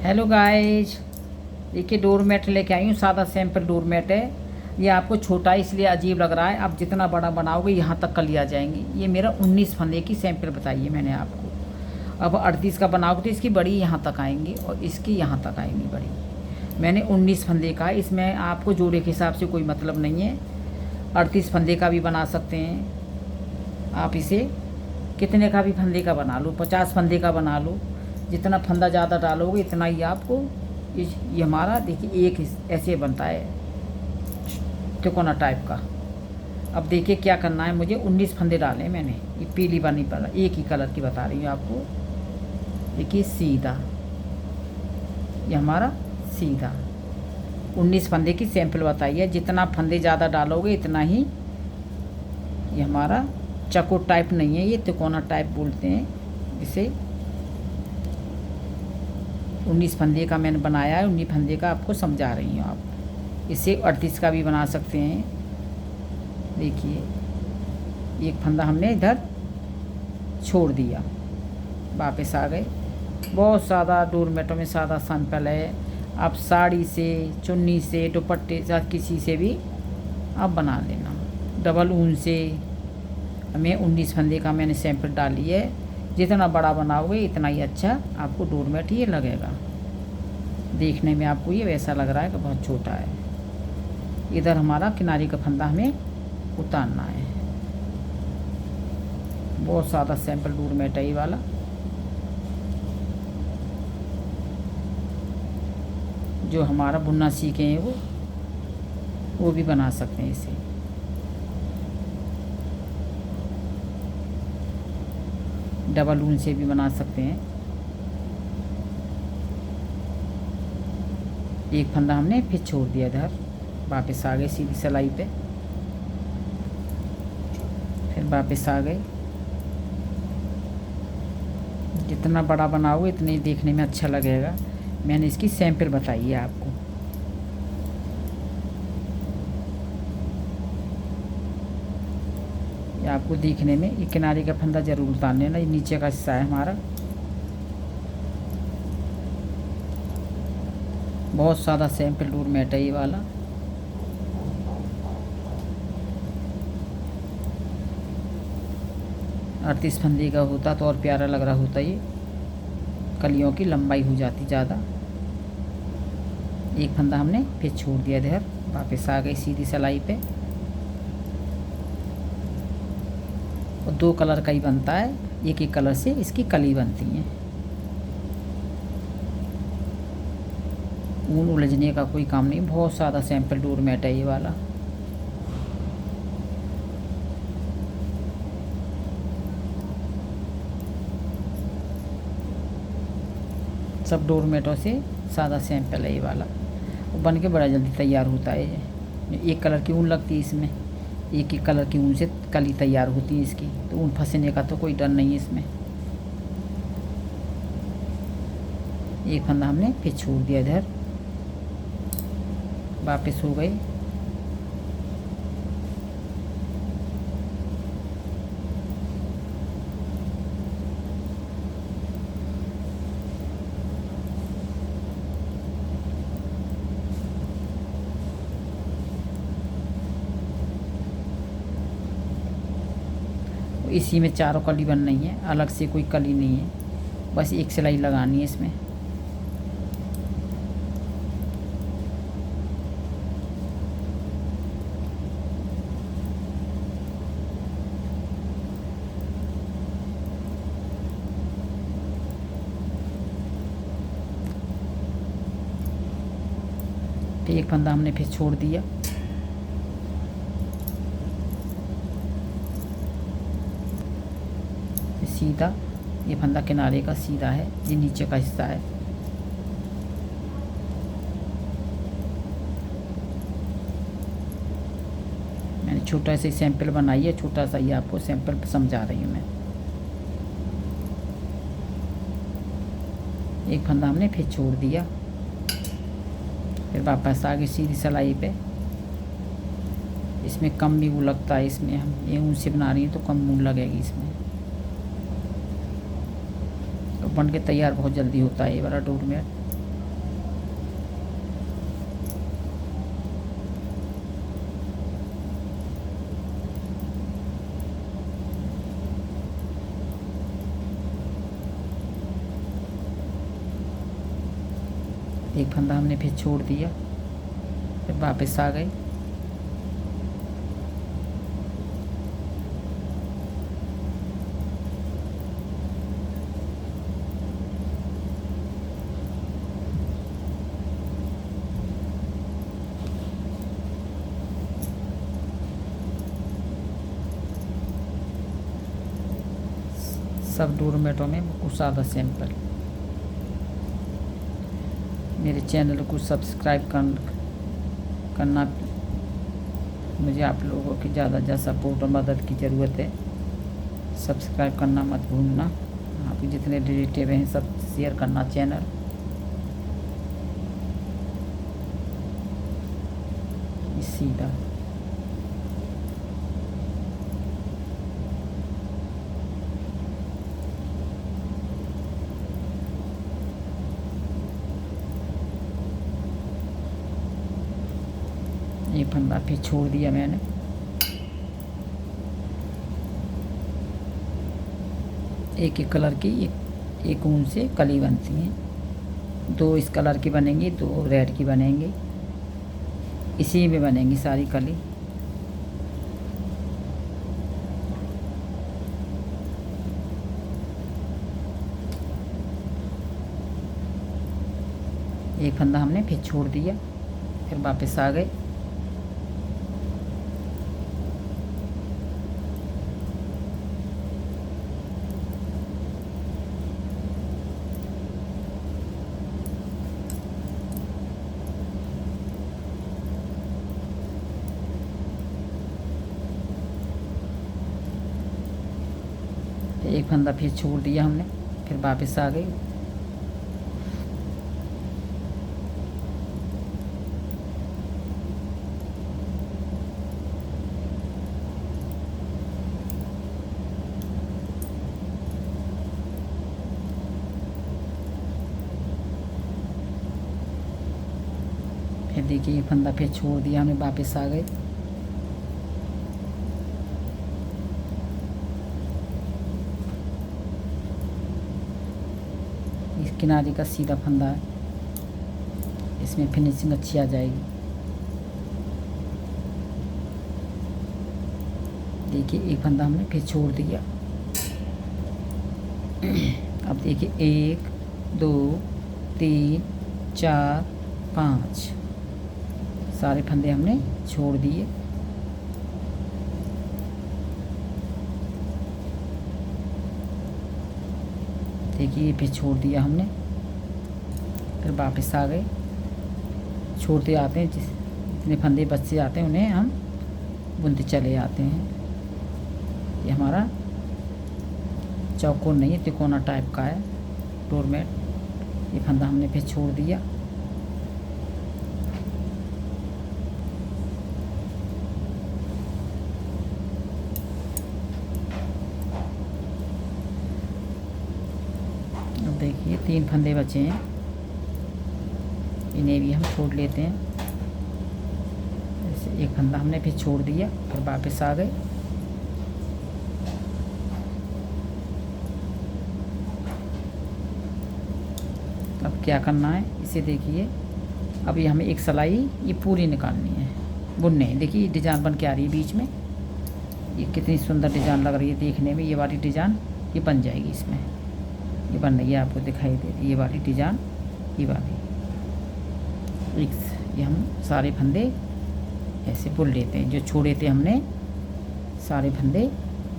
Hello guys, देखिए door mat लेके आई हूँ। सादा सैंपल डोर मैट है। ये आपको छोटा इसलिए अजीब लग रहा है। आप जितना बड़ा बनाओगे यहाँ तक कली आ जाएंगी। ये मेरा 19 फंदे की सैंपल बताइए मैंने आपको। अब 38 का बनाओगे तो इसकी बड़ी यहाँ तक आएंगी और इसकी यहाँ तक आएंगी बड़ी। मैंने 19 फंदे का, इसमें आपको जोड़े के हिसाब से कोई मतलब नहीं है। 38 फंदे का भी बना सकते हैं आप। इसे कितने का भी फंदे का बना लो, 50 फंदे का बना लो। जितना फंदा ज़्यादा डालोगे इतना ही आपको ये हमारा देखिए एक ऐसे बनता है तिकोना टाइप का। अब देखिए क्या करना है मुझे। 19 फंदे डाले मैंने। ये पीली बनी पड़ा, एक ही कलर की बता रही हूँ आपको। देखिए सीधा, ये हमारा सीधा 19 फंदे की सैंपल बताइए। जितना फंदे ज़्यादा डालोगे इतना ही ये हमारा चकोर टाइप नहीं है, ये तिकोना टाइप बोलते हैं इसे। 19 फंदे का मैंने बनाया है। 19 फंदे का आपको समझा रही हूँ। आप इसे 38 का भी बना सकते हैं। देखिए एक फंदा हमने इधर छोड़ दिया, वापस आ गए। बहुत सादा डोर मैटों में सादा सैंपल है। आप साड़ी से, चुन्नी से, दुपट्टे से, किसी से भी आप बना लेना। डबल ऊन से हमें 19 फंदे का मैंने सैंपल डाली है। जितना बड़ा बनाओगे इतना ही अच्छा आपको डोर मैट ये लगेगा। देखने में आपको ये वैसा लग रहा है कि बहुत छोटा है। इधर हमारा किनारे का फंदा हमें उतारना है। बहुत सादा सैंपल डोर मैट है ये वाला। जो हमारा बुनना सीखे हैं वो भी बना सकते हैं इसे। डबल ऊन से भी बना सकते हैं। एक फंदा हमने फिर छोड़ दिया इधर, वापस आ गए सीधी सिलाई पे। फिर वापस आ गए। जितना बड़ा बनाओगे इतने ही देखने में अच्छा लगेगा। मैंने इसकी सैंपल बताई है आपको। ये आपको देखने में ये किनारे का फंदा ज़रूर उतार लेना। ये नीचे का हिस्सा है हमारा। बहुत सादा सैंपल डोर मैट है ये वाला। अड़तीस फंदे का होता तो और प्यारा लग रहा होता। ये कलियों की लंबाई हो जाती ज़्यादा। एक फंदा हमने फिर छोड़ दिया इधर, वापस आ गई सीधी सिलाई पे। और 2 कलर का ही बनता है, एक एक कलर से इसकी कली बनती है। ऊन उलझने का कोई काम नहीं। बहुत सादा सैंपल डोर मैट है ये वाला। सब डोर मैटों से सादा सैंपल है ये वाला। वो बन के बड़ा जल्दी तैयार होता है। ये एक कलर की ऊन लगती है इसमें। एक एक कलर की ऊन से कली तैयार होती है इसकी, तो ऊन फंसने का तो कोई डर नहीं है इसमें। एक फंदा हमने फिर छोड़ दिया इधर, वापस हो गए। इसी में चारों कली बन नहीं है, अलग से कोई कली नहीं है। बस एक सिलाई लगानी है इसमें। फिर एक फंदा हमने फिर छोड़ दिया। सीधा, ये फंदा किनारे का सीधा है, ये नीचे का हिस्सा है। मैंने छोटा सा सैंपल बनाई है, छोटा सा ये आपको सैंपल समझा रही हूँ मैं। एक फंदा हमने फिर छोड़ दिया, फिर वापस आ गए सीधी सिलाई पे। इसमें कम भी वो लगता है, इसमें हम ये ऊन से बना रही हैं तो कम ऊन लगेगी इसमें। तो बन के तैयार बहुत जल्दी होता है ये वाला डोर मैट। एक फंदा हमने फिर छोड़ दिया, फिर वापस आ गए। सब डोरमेटों में कुछ सादा सैंपल। मेरे चैनल को सब्सक्राइब करना, मुझे आप लोगों की ज़्यादा सपोर्ट और मदद की ज़रूरत है। सब्सक्राइब करना मत भूलना। आप जितने रिलेटिव हैं सब शेयर करना चैनल। सीधा ये फंदा फिर छोड़ दिया मैंने। एक एक कलर की एक ऊन से कली बनती हैं। 2 इस कलर की बनेंगी, 2 रेड की बनेंगी, इसी में बनेंगी सारी कली। एक फंदा हमने फिर छोड़ दिया, फिर वापस आ गए। एक फंदा फिर छोड़ दिया हमने, फिर वापस आ गई। फिर देखिए एक फंदा फिर छोड़ दिया हमने, वापस आ गए। इस किनारे का सीधा फंदा है, इसमें फिनिशिंग अच्छी आ जाएगी। देखिए एक फंदा हमने फिर छोड़ दिया। अब देखिए 1 2 3 4 5 सारे फंदे हमने छोड़ दिए। देखिए फिर छोड़ दिया हमने, फिर वापस आ गए। छोड़ते आते हैं, जितने फंदे बच्चे आते हैं उन्हें हम बुनते चले आते हैं। ये हमारा चौकोर नहीं है, तिकोना टाइप का है डोरमेट। ये फंदा हमने फिर छोड़ दिया। अब देखिए 3 फंदे बचे हैं, इन्हें भी हम छोड़ लेते हैं। ऐसे एक फंदा हमने फिर छोड़ दिया, फिर वापस आ गए। अब क्या करना है, इसे देखिए। अब ये हमें एक सिलाई ये पूरी निकालनी है, बुनने है। देखिए डिज़ाइन बन के आ रही है बीच में, ये कितनी सुंदर डिज़ाइन लग रही है देखने में। ये वाली डिज़ाइन ये बन जाएगी इसमें, ये बन रही है, आपको दिखाई दे रही है ये वाली डिज़ाइन। ये वाली ये हम सारे फंदे ऐसे बुन लेते हैं, जो छोड़े थे हमने सारे फंदे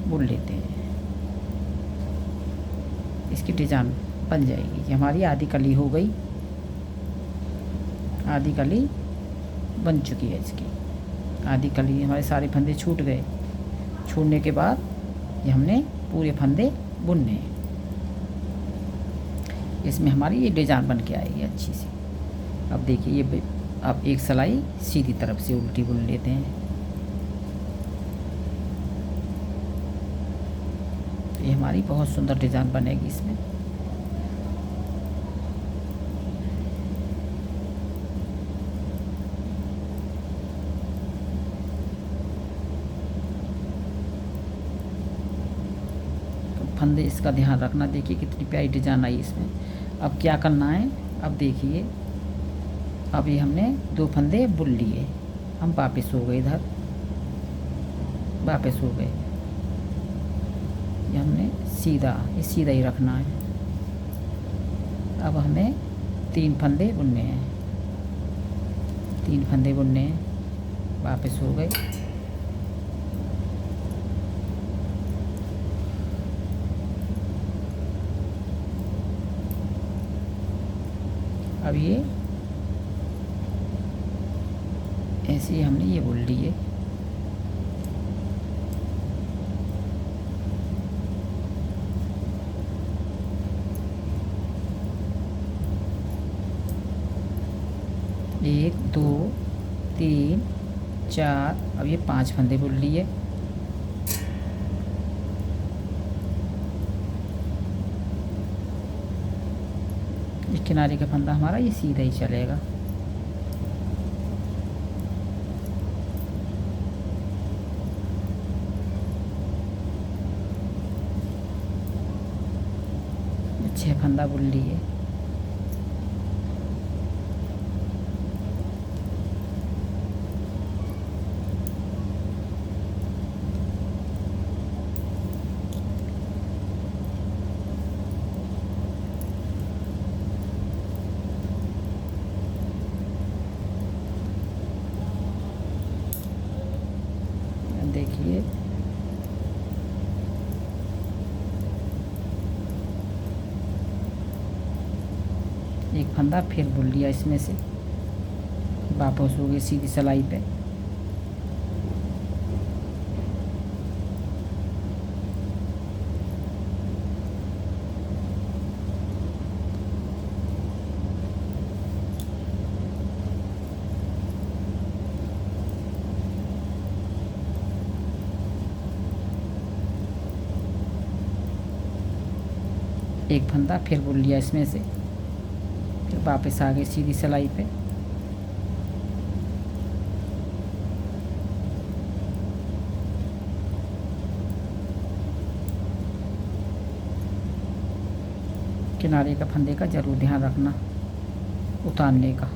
बुन लेते हैं। इसकी डिज़ाइन बन जाएगी। ये हमारी आधी कली हो गई, आधी कली बन चुकी है इसकी। आधी कली हमारे सारे फंदे छूट गए। छूटने के बाद ये हमने पूरे फंदे बुनने हैं। इसमें हमारी ये डिज़ाइन बन के आएगी अच्छी सी। अब देखिए ये अब एक सिलाई सीधी तरफ से उल्टी बुन लेते हैं। ये हमारी बहुत सुंदर डिज़ाइन बनेगी इसमें। फंदे इसका ध्यान रखना। देखिए कितनी प्यारी डिज़ाइन आई इसमें। अब क्या करना है, अब देखिए अभी हमने 2 फंदे बुन लिए, हम वापस हो गए इधर, वापस हो गए। ये हमने सीधा ही रखना है। अब हमें 3 फंदे बुनने हैं, 3 फंदे बुनने हैं, वापस हो गए। अब ये ऐसे ही हमने ये बुन लिए। एक, 2, 3, 4, अब ये 5 फंदे बुन लिए। इस किनारे का फंदा हमारा ये सीधा ही चलेगा। ये 6 फंदा बुन लिए। देखिए एक फंदा फिर बुन लिया, इसमें से वापस हो गई सीधी सिलाई पे। एक फंदा फिर बुन लिया इसमें से, फिर वापस आ गए सीधी सिलाई पे। किनारे का फंदे का ज़रूर ध्यान रखना उतारने का।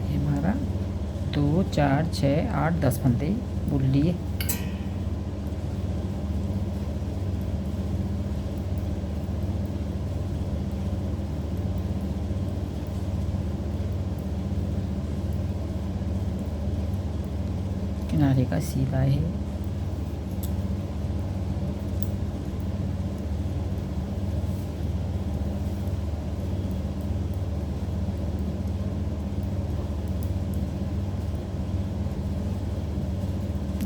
ये हमारा 2, 4, 6, 8, 10 फंदे बुन लिए। किनारे का सीधा है।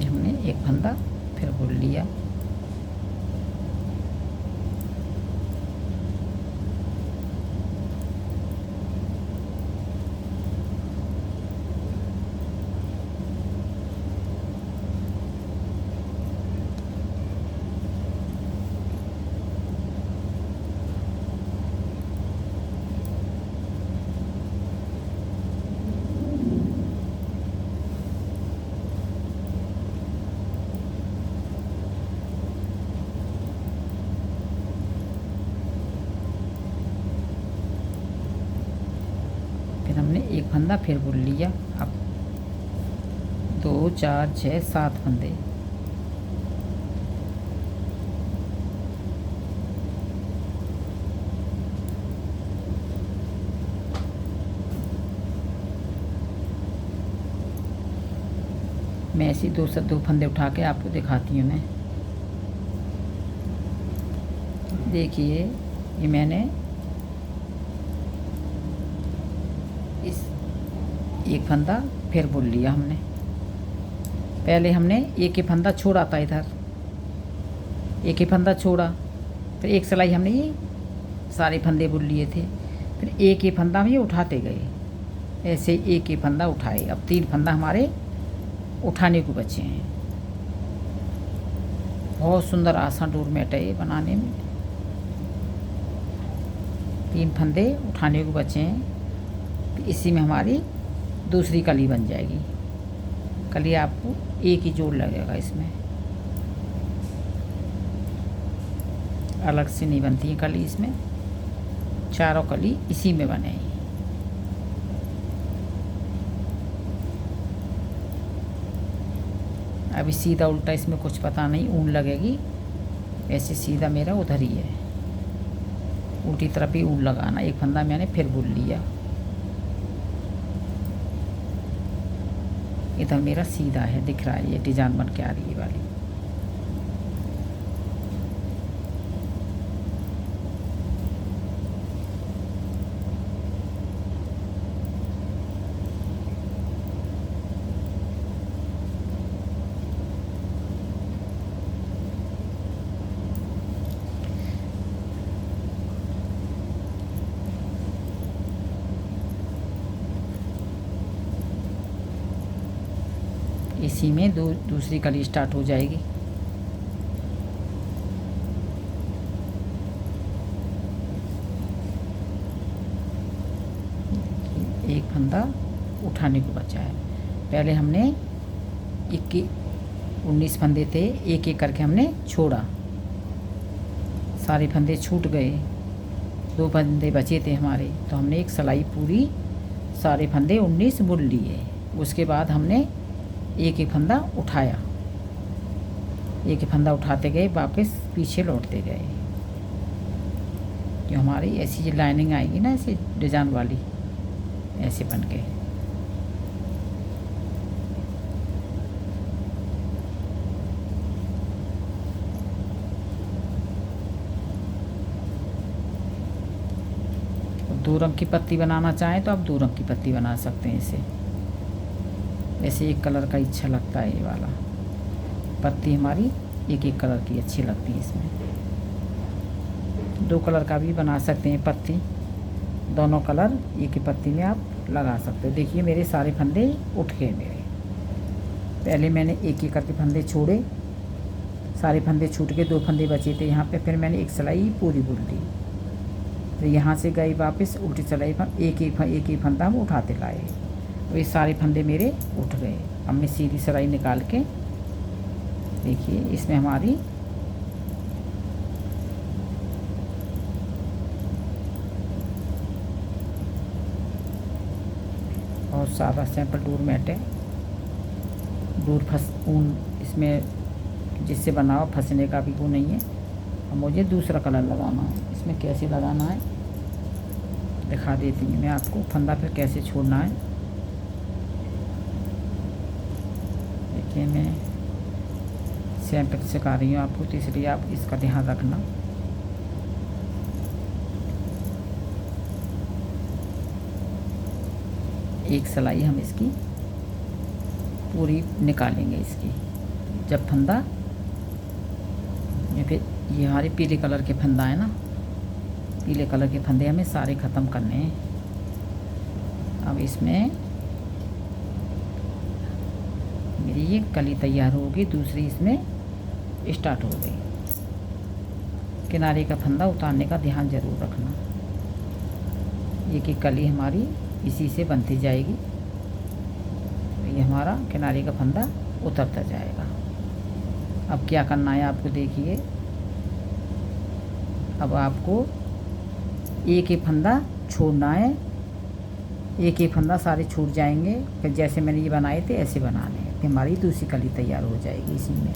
हमने एक फंदा फिर बुन लिया। हमने एक फंदा फिर बुन लिया। अब 2, 4, 6, 7 फंदे। मैं ऐसे 2 फंदे उठा के आपको दिखाती हूँ। मैं देखिए ये मैंने इस एक फंदा फिर बुन लिया। हमने पहले हमने एक ही फंदा छोड़ा था, इधर एक ही फंदा छोड़ा, फिर एक सिलाई हमने ये सारे फंदे बुन लिए थे, फिर एक ही फंदा हम ये उठाते गए, ऐसे एक ही फंदा उठाए। अब 3 फंदा हमारे उठाने को बचे हैं। बहुत सुंदर आसान डोरमेट है ये बनाने में। 3 फंदे उठाने को बचे हैं, इसी में हमारी दूसरी कली बन जाएगी। कली आपको एक ही जोड़ लगेगा इसमें, अलग से नहीं बनती है कली इसमें, चारों कली इसी में बनेगी। अभी सीधा उल्टा इसमें कुछ पता नहीं, ऊन लगेगी, ऐसे सीधा मेरा उधर ही है, उल्टी तरफ ही ऊन लगाना। एक फंदा मैंने फिर बुन लिया, इधर मेरा सीधा है, दिख रहा है, ये डिजाइन बन के आ रही है वाली। इसी में दूसरी कली स्टार्ट हो जाएगी। एक फंदा उठाने को बचा है। पहले हमने 19 फंदे थे, एक एक करके हमने छोड़ा, सारे फंदे छूट गए, 2 फंदे बचे थे हमारे, तो हमने एक सिलाई पूरी सारे फंदे 19 बुन लिए। उसके बाद हमने एक एक फंदा उठाया, एक एक फंदा उठाते गए, वापस पीछे लौटते गए। जो हमारी ऐसी जो लाइनिंग आएगी ना, ऐसी डिजाइन वाली, ऐसे बन के। दो रंग की पत्ती बनाना चाहें तो आप 2 रंग की पत्ती बना सकते हैं इसे। ऐसे एक कलर का अच्छा लगता है, ये वाला पत्ती हमारी एक एक कलर की अच्छी लगती है। इसमें 2 कलर का भी बना सकते हैं पत्ती, दोनों कलर एक ही पत्ती में आप लगा सकते हो। देखिए मेरे सारे फंदे उठ गए मेरे। पहले मैंने एक एक करके फंदे छोड़े, सारे फंदे छूट के 2 फंदे बचे थे यहाँ पे, फिर मैंने एक सिलाई पूरी बुन ली, फिर यहाँ से गई वापस उल्टी सिलाई पर एक ही फंदा हम उठाते लाए, ये सारे फंदे मेरे उठ गए। हमने सीधी सिलाई निकाल के, देखिए इसमें हमारी और सादा सिंपल डोर मैट है, डोर ऊन इसमें जिससे बनाओ, फंसने का भी वो नहीं है। अब मुझे दूसरा कलर लगाना है, इसमें कैसे लगाना है दिखा देती हूँ मैं आपको, फंदा फिर कैसे छोड़ना है। देखिए मैं सैंपल सिखा रही हूँ आपको, तो इसलिए आप इसका ध्यान रखना। एक सिलाई हम इसकी पूरी निकालेंगे इसकी, जब फंदा ये फिर ये हमारे पीले कलर के फंदा है ना, पीले कलर के फंदे हमें सारे ख़त्म करने हैं। अब इसमें मेरी ये कली तैयार होगी, दूसरी इसमें स्टार्ट हो गई। किनारे का फंदा उतारने का ध्यान ज़रूर रखना, एक कली हमारी इसी से बनती जाएगी, तो ये हमारा किनारे का फंदा उतरता जाएगा। अब क्या करना है आपको, देखिए अब आपको एक एक फंदा छोड़ना है, एक एक फंदा सारे छूट जाएंगे, फिर जैसे मैंने ये बनाए थे ऐसे बनाने हैं, फिर हमारी दूसरी कली तैयार हो जाएगी इसी में।